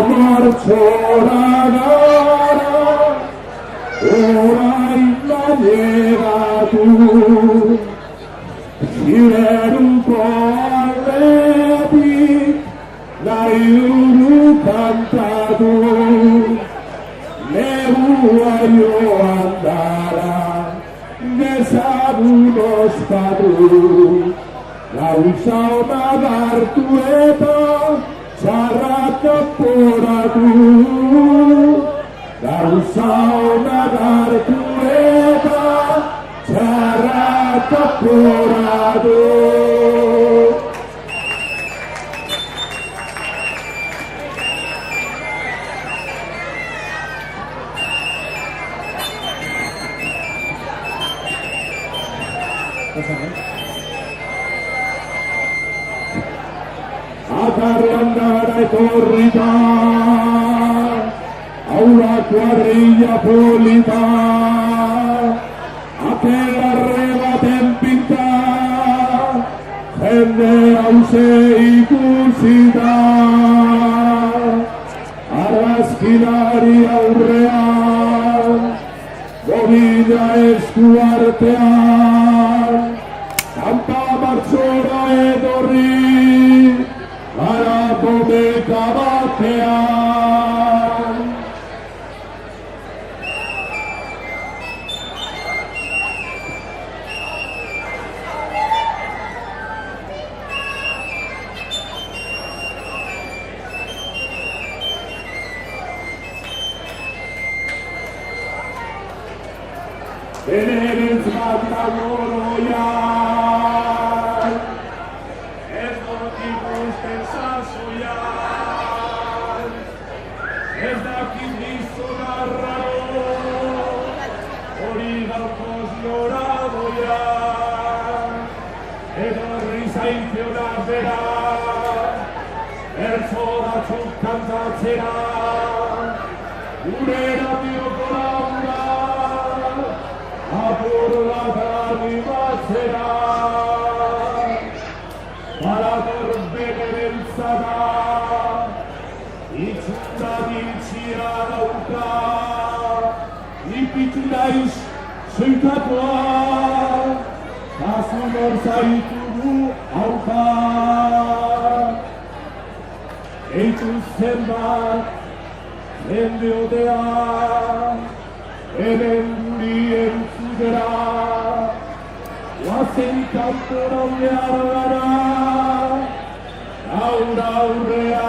marchora gara, orain llegatu, zireruko aldetik, nahi dugu kantatu, negua joan dara, dezagun ospatu, gauza onak hartu eta txarrak kanporatu, gauza onak hartu eta txarrak kanporatu. Atarrean gara etorrita, aula kuadrilla polita, akelarre baten pinta, jende hauze ikusita, argazkilari aurrean, bobila esku artean, kanta martxora edorri, harako beka batean. Benerentz bat goroian, ez dut ikusten sasoian, ez dakit gizon arraro, hori gaurkoz nora doian, edorri zaitziona bera, bertso batzuk kantatzera, gure radioko laura, apur bat animatzera, barator benerentza da, itxura diltxia dauka, ipitu naiz zuitakoa, kasu nor zaitugu hauka. Eitu zenbat, jende odea, hemen guri entzutera, guazen kanporan behar gara, gaur aurrea